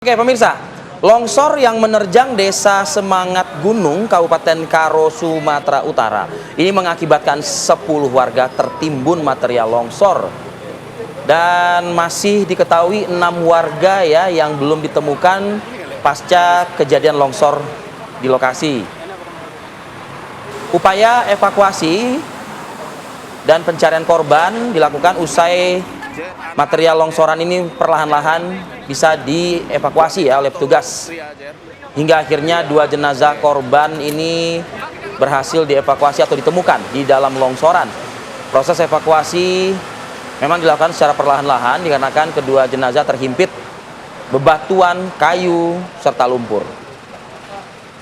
Oke pemirsa, longsor yang menerjang Desa Semangat Gunung, Kabupaten Karo, Sumatera Utara ini mengakibatkan 10 warga tertimbun material longsor. Dan masih diketahui 6 warga ya yang belum ditemukan pasca kejadian longsor di lokasi. Upaya evakuasi dan pencarian korban dilakukan usai material longsoran ini perlahan-lahan bisa dievakuasi ya oleh petugas. Hingga akhirnya 2 jenazah korban ini berhasil dievakuasi atau ditemukan di dalam longsoran. Proses evakuasi memang dilakukan secara perlahan-lahan dikarenakan kedua jenazah terhimpit bebatuan, kayu, serta lumpur.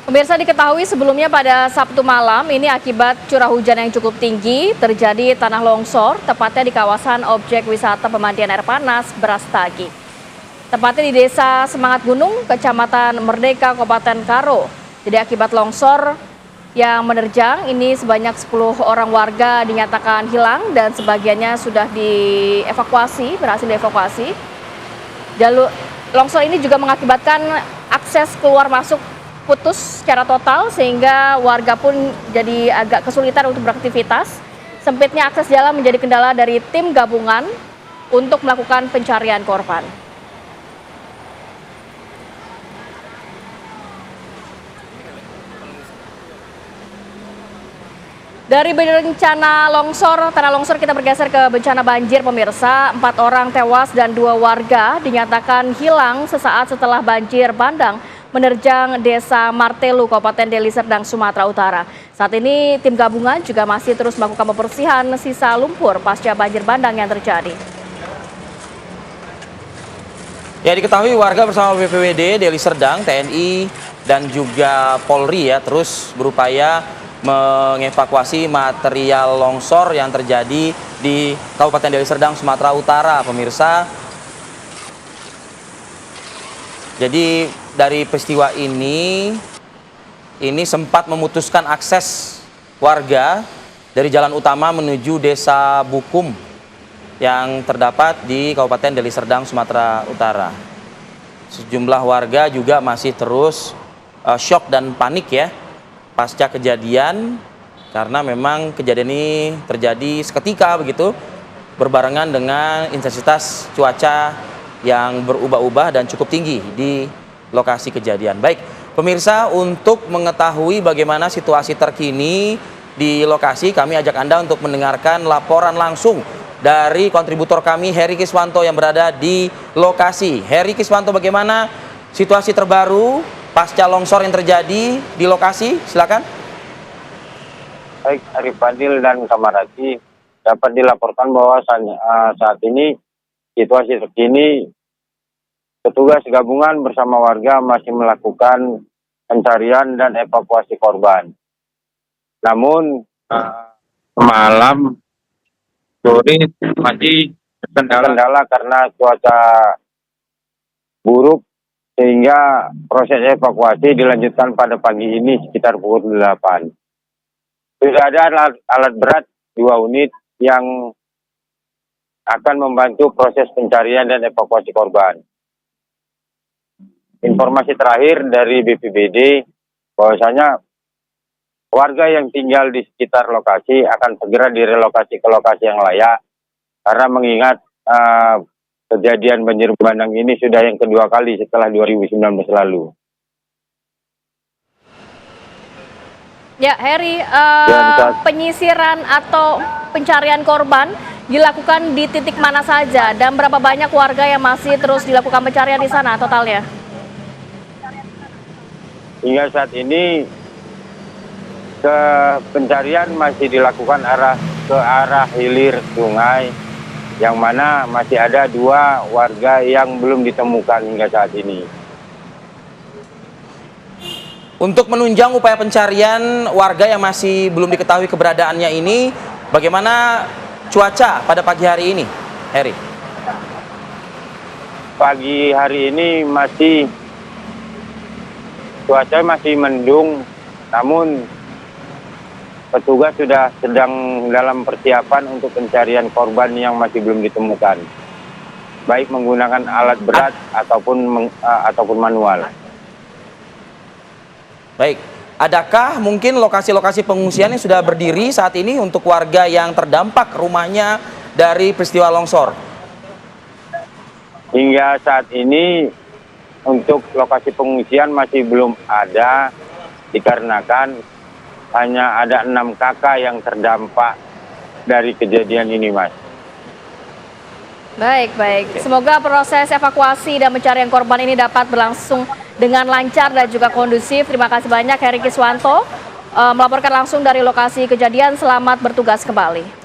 Pemirsa, diketahui sebelumnya pada Sabtu malam ini akibat curah hujan yang cukup tinggi terjadi tanah longsor tepatnya di kawasan objek wisata pemandian air panas Brastagi. Tepatnya di Desa Semangat Gunung, Kecamatan Merdeka, Kabupaten Karo. Jadi akibat longsor yang menerjang ini sebanyak 10 orang warga dinyatakan hilang dan sebagiannya sudah berhasil dievakuasi. Jalur longsor ini juga mengakibatkan akses keluar masuk putus secara total sehingga warga pun jadi agak kesulitan untuk beraktivitas. Sempitnya akses jalan menjadi kendala dari tim gabungan untuk melakukan pencarian korban. Dari bencana longsor, tanah longsor kita bergeser ke bencana banjir pemirsa. 4 orang tewas dan 2 warga dinyatakan hilang sesaat setelah banjir bandang menerjang Desa Martelu, Kabupaten Deli Serdang, Sumatera Utara. Saat ini tim gabungan juga masih terus melakukan pembersihan sisa lumpur pasca banjir bandang yang terjadi. Ya, diketahui warga bersama BPBD Deli Serdang, TNI, dan juga Polri ya terus berupaya mengevakuasi material longsor yang terjadi di Kabupaten Deli Serdang, Sumatera Utara, pemirsa. Jadi dari peristiwa ini sempat memutuskan akses warga dari jalan utama menuju Desa Bukum yang terdapat di Kabupaten Deli Serdang, Sumatera Utara. Sejumlah warga juga masih terus syok dan panik ya pasca kejadian, karena memang kejadian ini terjadi seketika begitu, berbarengan dengan intensitas cuaca yang berubah-ubah dan cukup tinggi di lokasi kejadian. Baik, pemirsa, untuk mengetahui bagaimana situasi terkini di lokasi, kami ajak Anda untuk mendengarkan laporan langsung dari kontributor kami, Heri Kiswanto, yang berada di lokasi. Heri Kiswanto, bagaimana situasi terbaru pasca longsor yang terjadi di lokasi? Silakan. Baik, Arif Fadil dan Kamarati, dapat dilaporkan bahwa saat ini situasi terkini petugas gabungan bersama warga masih melakukan pencarian dan evakuasi korban. Namun malam sore masih terkendala karena cuaca buruk sehingga proses evakuasi dilanjutkan pada pagi ini sekitar pukul 8. Sudah ada alat berat 2 unit yang akan membantu proses pencarian dan evakuasi korban. Informasi terakhir dari BPBD bahwasanya warga yang tinggal di sekitar lokasi akan segera direlokasi ke lokasi yang layak karena mengingat kejadian banjir bandang ini sudah yang kedua kali setelah 2019 lalu. Ya, Heri, penyisiran atau pencarian korban dilakukan di titik mana saja dan berapa banyak warga yang masih terus dilakukan pencarian di sana totalnya? Hingga saat ini pencarian masih dilakukan ke arah hilir sungai, yang mana masih ada 2 warga yang belum ditemukan hingga saat ini. Untuk menunjang upaya pencarian warga yang masih belum diketahui keberadaannya ini, bagaimana cuaca pada pagi hari ini, Heri? Pagi hari ini cuaca masih mendung, namun petugas sudah sedang dalam persiapan untuk pencarian korban yang masih belum ditemukan. baik menggunakan alat berat ataupun manual. Baik, adakah mungkin lokasi-lokasi pengungsian yang sudah berdiri saat ini untuk warga yang terdampak rumahnya dari peristiwa longsor? Hingga saat ini untuk lokasi pengungsian masih belum ada, dikarenakan hanya ada 6 kakak yang terdampak dari kejadian ini, Mas. Baik. Semoga proses evakuasi dan pencarian korban ini dapat berlangsung dengan lancar dan juga kondusif. Terima kasih banyak Heri Kiswanto melaporkan langsung dari lokasi kejadian. Selamat bertugas kembali.